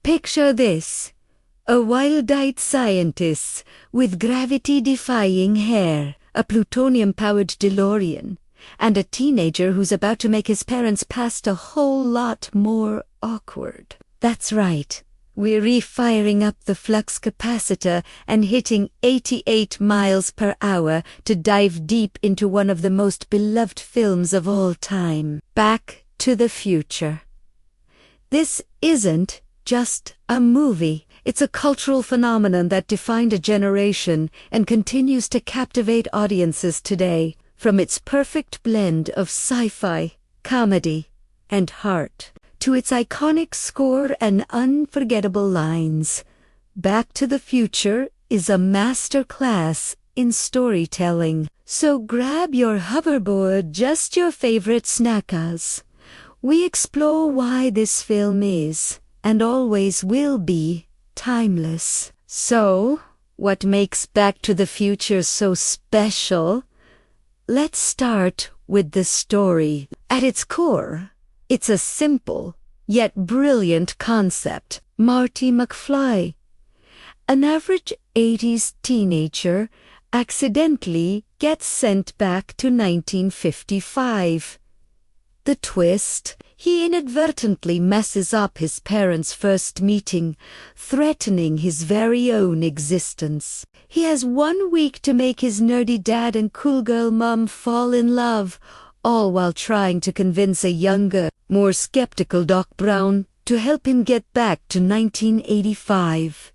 Picture this. A wild-eyed scientist with gravity-defying hair, a plutonium-powered DeLorean, and a teenager who's about to make his parents' past a whole lot more awkward. That's right. We're refiring up the flux capacitor and hitting 88 miles per hour to dive deep into one of the most beloved films of all time, Back to the Future. This isn't just a movie. It's a cultural phenomenon that defined a generation and continues to captivate audiences today, from its perfect blend of sci-fi, comedy, and heart, to its iconic score and unforgettable lines. Back to the Future is a masterclass in storytelling. So grab your hoverboard, just your favorite snackers. We explore why this film is, and always will be, timeless. So, what makes Back to the Future so special? Let's start with the story. At its core, it's a simple, yet brilliant concept. Marty McFly, an average 80s teenager, accidentally gets sent back to 1955. The twist: he inadvertently messes up his parents' first meeting, threatening his very own existence. He has 1 week to make his nerdy dad and cool girl mom fall in love, all while trying to convince a younger, more skeptical Doc Brown to help him get back to 1985.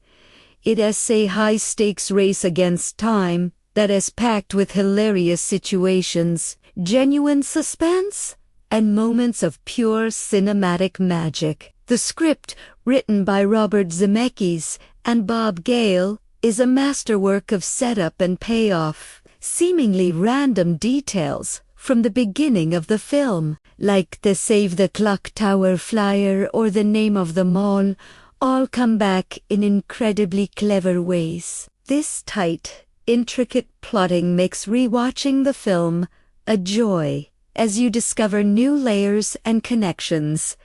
It is a high-stakes race against time that is packed with hilarious situations, genuine suspense, and moments of pure cinematic magic. The script, written by Robert Zemeckis and Bob Gale, is a masterwork of setup and payoff. Seemingly random details from the beginning of the film, like the Save the Clock Tower flyer or the name of the mall, all come back in incredibly clever ways. This tight, intricate plotting makes rewatching the film a joy, as you discover new layers and connections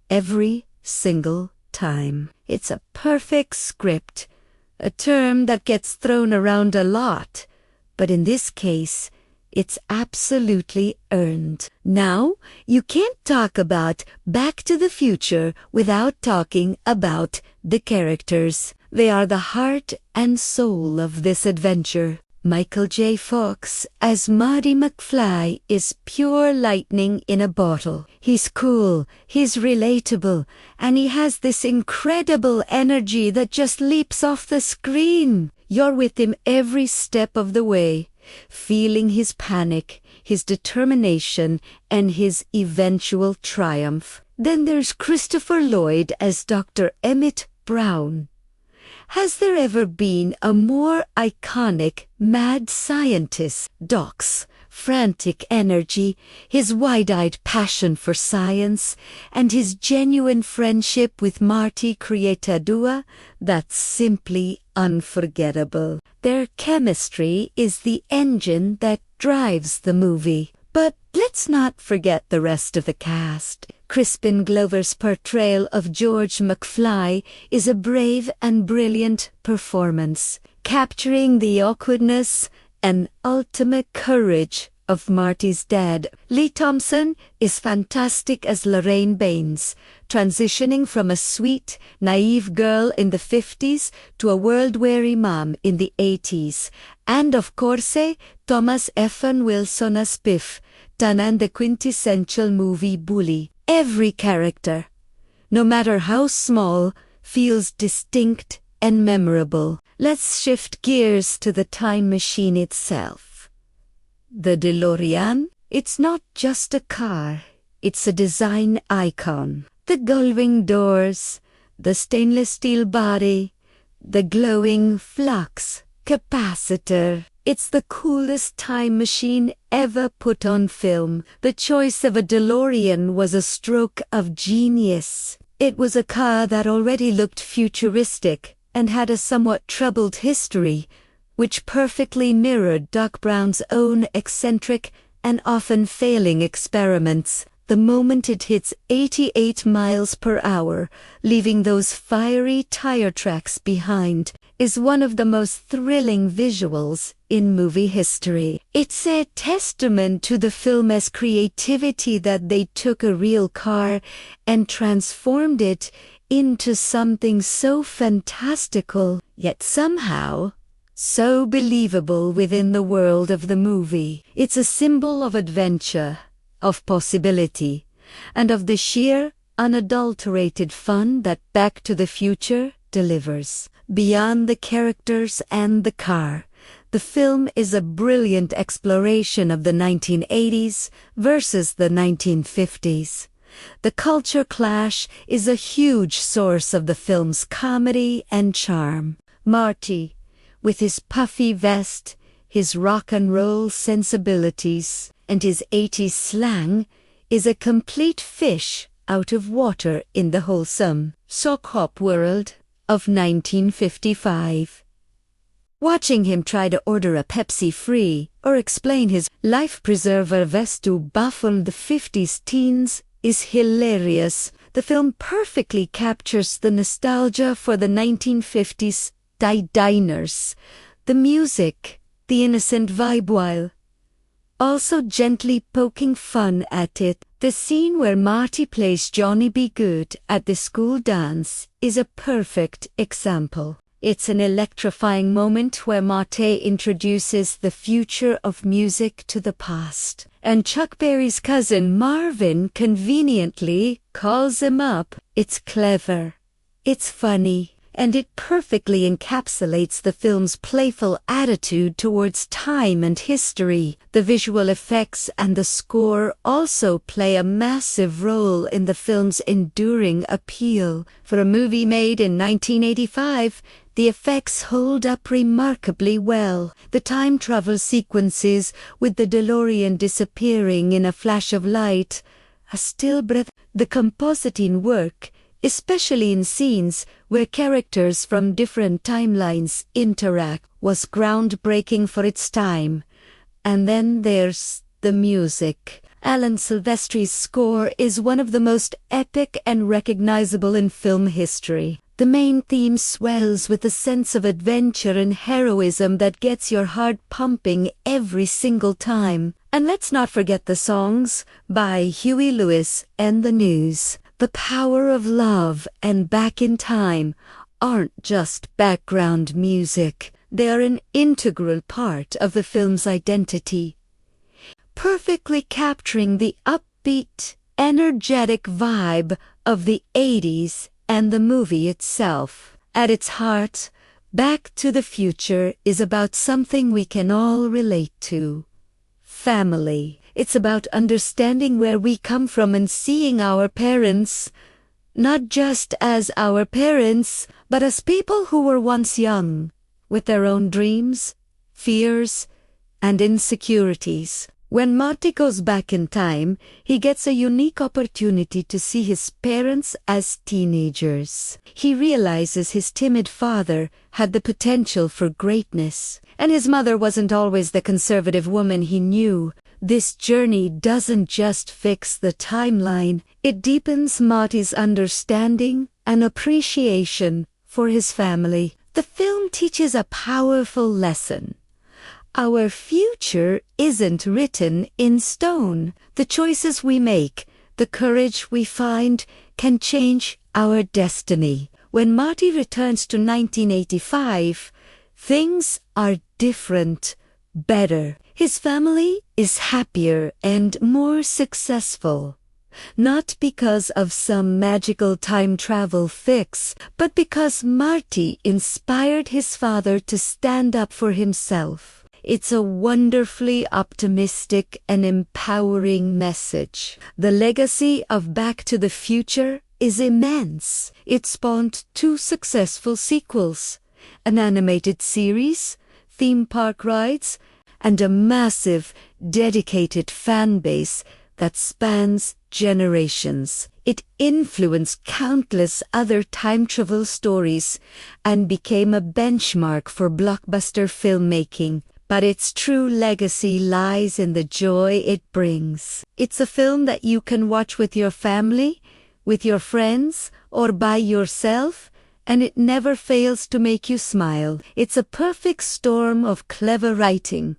every single time. It's a perfect script, a term that gets thrown around a lot, but in this case, it's absolutely earned. Now, you can't talk about Back to the Future without talking about the characters. They are the heart and soul of this adventure. Michael J. Fox as Marty McFly is pure lightning in a bottle. He's cool, he's relatable, and he has this incredible energy that just leaps off the screen. You're with him every step of the way, feeling his panic, his determination, and his eventual triumph. Then there's Christopher Lloyd as Dr. Emmett Brown. Has there ever been a more iconic mad scientist? Doc's frantic energy, his wide-eyed passion for science, and his genuine friendship with Marty create a duo that's simply unforgettable. Their chemistry is the engine that drives the movie. But let's not forget the rest of the cast. Crispin Glover's portrayal of George McFly is a brave and brilliant performance, capturing the awkwardness and ultimate courage of Marty's dad. Lee Thompson is fantastic as Lorraine Baines, transitioning from a sweet, naive girl in the 50s to a world-weary mom in the 80s. And of course, Thomas F. Wilson as Biff, tanan the quintessential movie bully. Every character, no matter how small, feels distinct and memorable. Let's shift gears to the time machine itself. The DeLorean? It's not just a car, it's a design icon. The gullwing doors, the stainless steel body, the glowing flux capacitor. It's the coolest time machine ever put on film. The choice of a DeLorean was a stroke of genius. It was a car that already looked futuristic and had a somewhat troubled history, which perfectly mirrored Doc Brown's own eccentric and often failing experiments. the moment it hits 88 miles per hour, leaving those fiery tire tracks behind, is one of the most thrilling visuals in movie history. It's a testament to the film's creativity that they took a real car and transformed it into something so fantastical, yet somehow so believable within the world of the movie. It's a symbol of adventure, of possibility, and of the sheer, unadulterated fun that Back to the Future delivers. Beyond the characters and the car, the film is a brilliant exploration of the 1980s versus the 1950s. The culture clash is a huge source of the film's comedy and charm. Marty, with his puffy vest, his rock and roll sensibilities, and his 80s slang, is a complete fish out of water in the wholesome sock hop world of 1955. Watching him try to order a Pepsi free or explain his life preserver vest to baffle the 50s teens is hilarious. The film perfectly captures the nostalgia for the 1950s diners, the music, the innocent vibe, while also gently poking fun at it. The scene where Marty plays Johnny B. Good at the school dance is a perfect example. It's an electrifying moment where Marty introduces the future of music to the past, and Chuck Berry's cousin Marvin conveniently calls him up. It's clever, it's funny, and it perfectly encapsulates the film's playful attitude towards time and history. The visual effects and the score also play a massive role in the film's enduring appeal. For a movie made in 1985, the effects hold up remarkably well. The time travel sequences with the DeLorean disappearing in a flash of light, a still breath. The compositing work, especially in scenes where characters from different timelines interact, was groundbreaking for its time. And then there's the music. Alan Silvestri's score is one of the most epic and recognizable in film history. The main theme swells with a sense of adventure and heroism that gets your heart pumping every single time. And let's not forget the songs by Huey Lewis and the News. The Power of Love and Back in Time aren't just background music. They are an integral part of the film's identity, perfectly capturing the upbeat, energetic vibe of the 80s and the movie itself. At its heart, Back to the Future is about something we can all relate to: family. It's about understanding where we come from and seeing our parents, not just as our parents, but as people who were once young, with their own dreams, fears, and insecurities. When Marty goes back in time, he gets a unique opportunity to see his parents as teenagers. He realizes his timid father had the potential for greatness, and his mother wasn't always the conservative woman he knew. This journey doesn't just fix the timeline, it deepens Marty's understanding and appreciation for his family. The film teaches a powerful lesson. Our future isn't written in stone. The choices we make, the courage we find, can change our destiny. When Marty returns to 1985, things are different, better. His family is happier and more successful. Not because of some magical time travel fix, but because Marty inspired his father to stand up for himself. It's a wonderfully optimistic and empowering message. The legacy of Back to the Future is immense. It spawned 2 successful sequels, an animated series, theme park rides, and a massive, dedicated fan base that spans generations. It influenced countless other time travel stories and became a benchmark for blockbuster filmmaking. but its true legacy lies in the joy it brings. It's a film that you can watch with your family, with your friends, or by yourself, and it never fails to make you smile. It's a perfect storm of clever writing,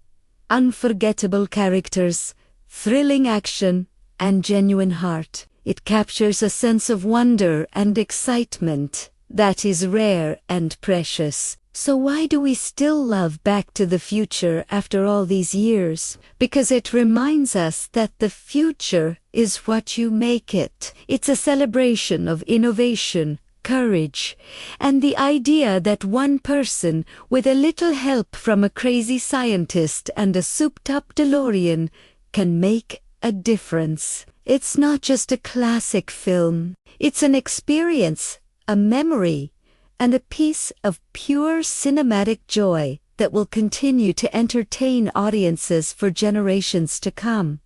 unforgettable characters, thrilling action, and genuine heart. It captures a sense of wonder and excitement that is rare and precious. So why do we still love Back to the Future after all these years? Because it reminds us that the future is what you make it. It's a celebration of innovation, courage, and the idea that one person, with a little help from a crazy scientist and a souped-up DeLorean, can make a difference. It's not just a classic film. It's an experience, a memory, and a piece of pure cinematic joy that will continue to entertain audiences for generations to come.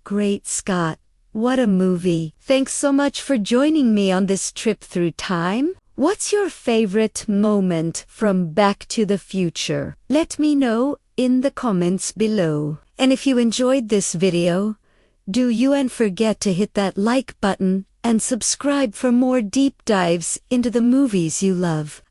Great Scott, what a movie! Thanks so much for joining me on this trip through time. What's your favorite moment from Back to the Future? Let me know in the comments below. And if you enjoyed this video, don't forget to hit that like button and subscribe for more deep dives into the movies you love.